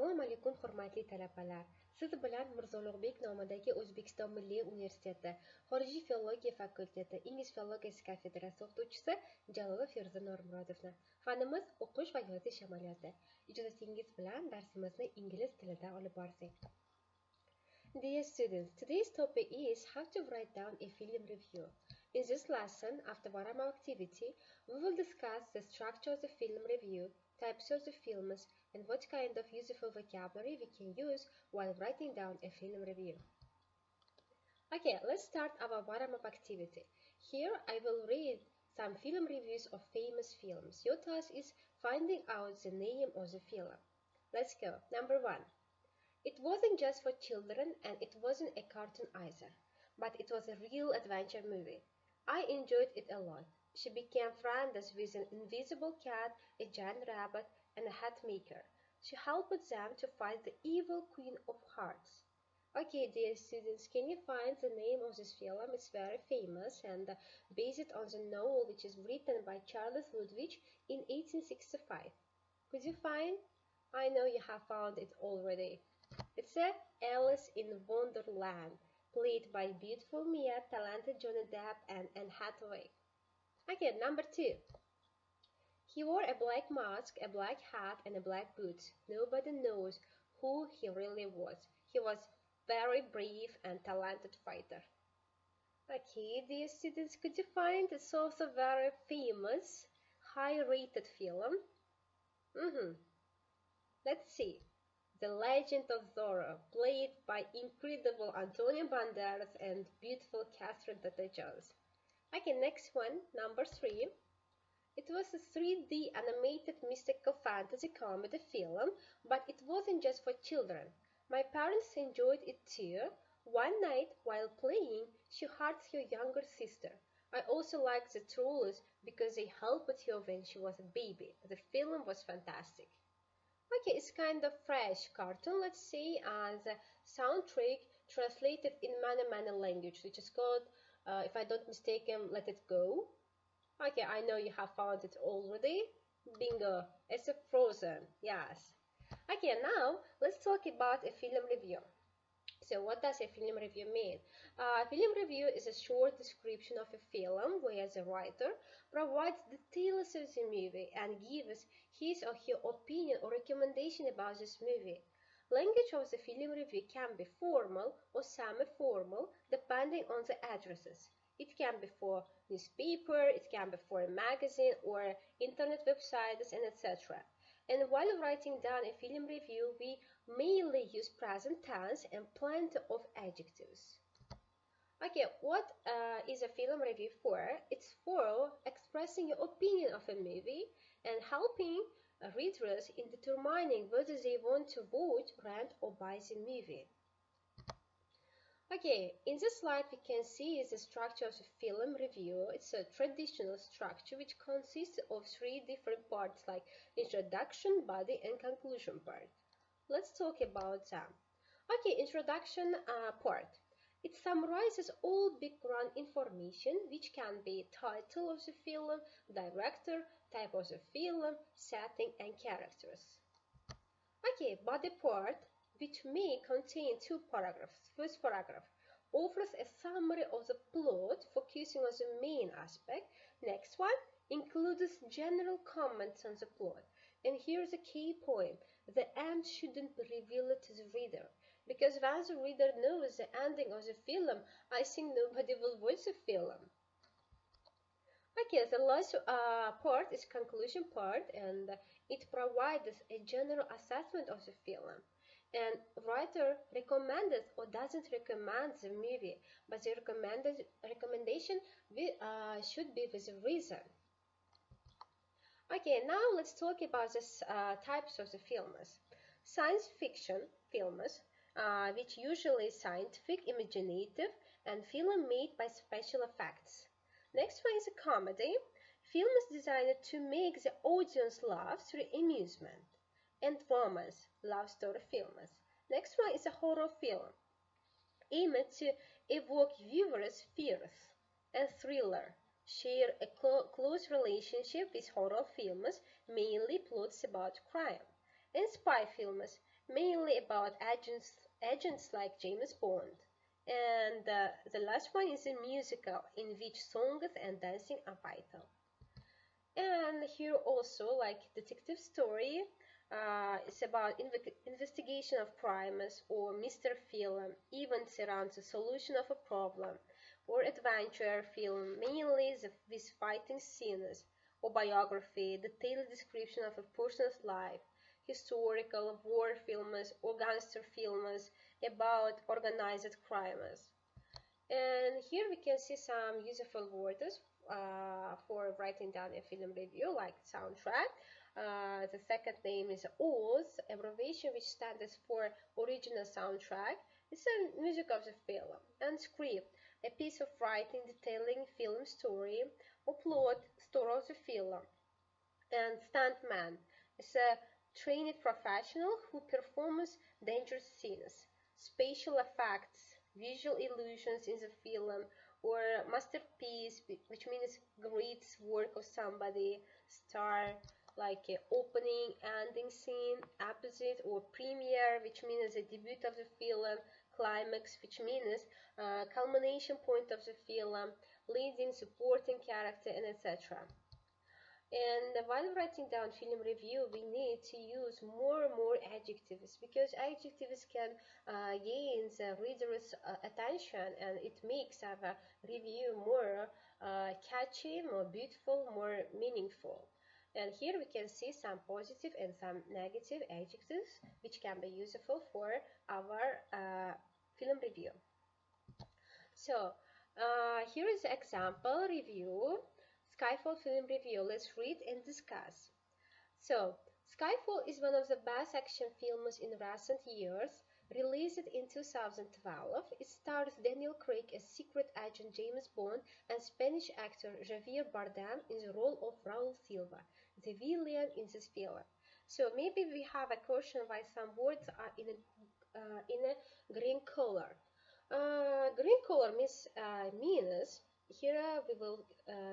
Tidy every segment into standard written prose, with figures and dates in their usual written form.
Assalomu alaykum hurmatli talabalar. Siz bilan Mirzulug'bek nomidagi O'zbekiston Milliy universiteti Horижий fилология Факультети Инглиз филологияси Кафедрasi o'qituvchisi Жалолова Ф.Н. Fanimiz Ուқиш va ёзиш амалиёти. Ijozatingiz bilan darsimizni ingliz tilida olib borsak. Dear students, today's topic is how to write down a film review. In this lesson, after warm-up activity, we will discuss the structure of the film review, types of the films, and what kind of useful vocabulary we can use while writing down a film review. Okay, let's start our warm-up activity. Here I will read some film reviews of famous films. Your task is finding out the name of the film. Let's go. Number 1. It wasn't just for children and it wasn't a cartoon either, but it was a real adventure movie. I enjoyed it a lot. She became friends with an invisible cat, a giant rabbit, and a hat maker. She helped them to fight the evil Queen of Hearts. Okay, dear students, can you find the name of this film? It's very famous and based on the novel which is written by Charles Ludwig in 1865. Could you find? I know you have found it already. It's Alice in Wonderland, played by beautiful Mia, talented Johnny Depp, and Anne Hathaway. Okay, number 2. He wore a black mask, a black hat, and a black boots. Nobody knows who he really was. He was very brave and talented fighter. Okay, dear students, could you find it's also very famous, high-rated film? Let's see. The Legend of Zorro, played by incredible Antonio Banderas and beautiful Catherine Zeta-Jones. Okay, next one, number 3. It was a 3D animated mystical fantasy comedy film, but it wasn't just for children. My parents enjoyed it too. One night, while playing, she hugged her younger sister. I also liked the trolls because they helped her when she was a baby. The film was fantastic. Okay, it's kind of fresh cartoon, let's say, and the soundtrack translated in many languages, which is called, if I don't mistake, Let It Go. Okay, I know you have found it already. Bingo, it's a Frozen, yes. Okay, now let's talk about a film review. So what does a film review mean? Film review is a short description of a film where the writer provides details of the movie and gives his or her opinion or recommendation about this movie. Language of the film review can be formal or semi-formal depending on the addresses. It can be for newspaper, it can be for a magazine or internet websites, and etc. And while writing down a film review, we mainly use present tense and plenty of adjectives. Okay, what is a film review for? It's for expressing your opinion of a movie and helping readers in determining whether they want to watch, rent, or buy the movie. Okay, in this slide we can see the structure of a film review. It's a traditional structure which consists of 3 different parts like introduction, body, and conclusion part. Let's talk about them. Okay, introduction part. It summarizes all background information which can be title of the film, director, type of the film, setting, and characters. Okay, body part, which may contain 2 paragraphs. First paragraph offers a summary of the plot, focusing on the main aspect. Next one includes general comments on the plot. And here's a key point. The end shouldn't be revealed to the reader, because once the reader knows the ending of the film, I think nobody will watch the film. Okay, the last part is conclusion part, and it provides a general assessment of the film. And writer recommended or doesn't recommend the movie, but the recommendation should be with a reason. Okay, now let's talk about the types of the films. Science fiction films, which usually scientific, imaginative, and film made by special effects. Next one is a comedy. Film is designed to make the audience laugh through amusement. And romance, love story films. Next one is a horror film, aimed to evoke viewers' fears. And thriller, share a close relationship with horror films, mainly plots about crime. And spy films, mainly about agents like James Bond. And the last one is a musical in which songs and dancing are vital. And here also, like detective story, it's about investigation of crimes or mystery film, events around the solution of a problem, or adventure film, mainly with fighting scenes, or biography, detailed description of a person's life, historical war films or gangster films about organized crimes. And here we can see some useful words for writing down a film review, like soundtrack. The second name is OZ, abbreviation which stands for original soundtrack. It's a music of the film. And script, a piece of writing detailing film story or plot, story of the film. And stuntman, it's a trained professional who performs dangerous scenes. Special effects, visual illusions in the film, or masterpiece, which means great work of somebody. Star, like opening, ending scene, episode, or premiere, which means the debut of the film. Climax, which means culmination point of the film, leading, supporting character, and etc. And while writing down film review, we need to use more and more adjectives, because adjectives can gain the reader's attention, and it makes our review more catchy, more beautiful, more meaningful. And here we can see some positive and some negative adjectives which can be useful for our film review. So here is an example review. Skyfall film review. Let's read and discuss. So, Skyfall is one of the best action films in recent years. Released in 2012, it stars Daniel Craig as secret agent James Bond and Spanish actor Javier Bardem in the role of Raul Silva, the villain in this film. So maybe we have a question why some words are in a green color. Green color means here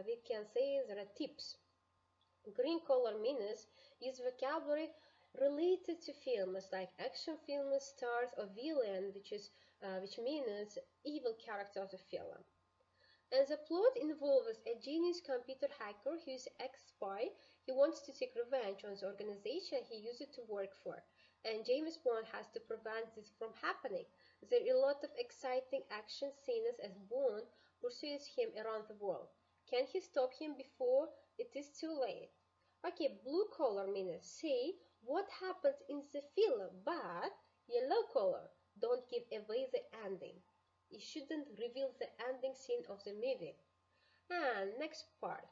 we can say there are tips. Green color means use vocabulary related to films like action films, stars, or villain, which means evil character of the film. And the plot involves a genius computer hacker who is ex-spy. He wants to take revenge on the organization he used to work for, and James Bond has to prevent this from happening. There are a lot of exciting action scenes as Bond pursues him around the world. Can he stop him before it is too late? Okay, blue color means say what happens in the film, but yellow color, don't give away the ending. You shouldn't reveal the ending scene of the movie. And next part.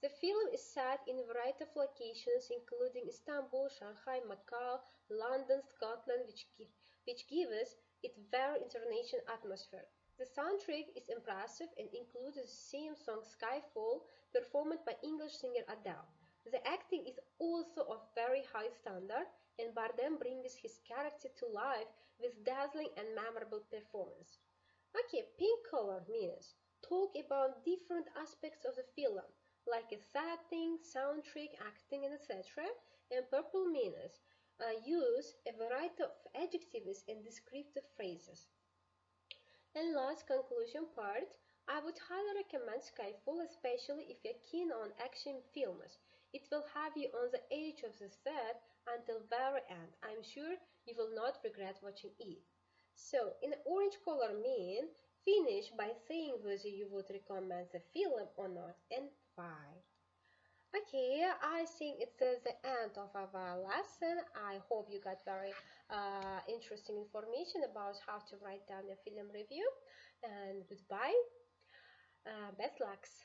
The film is set in a variety of locations, including Istanbul, Shanghai, Macau, London, Scotland, which gives it very international atmosphere. The soundtrack is impressive and includes the same song Skyfall, performed by English singer Adele. The acting is also of very high standard, and Bardem brings his character to life with dazzling and memorable performance. Okay, pink color means talk about different aspects of the film, like a setting, soundtrack, acting, and etc. And purple means use a variety of adjectives and descriptive phrases. And last conclusion part, I would highly recommend Skyfall, especially if you're keen on action films. It will have you on the edge of the seat until very end. I'm sure you will not regret watching it. So, in orange color mean finish by saying whether you would recommend the film or not and why. Okay, I think it's the end of our lesson. I hope you got very interesting information about how to write down a film review. And goodbye. Best lucks.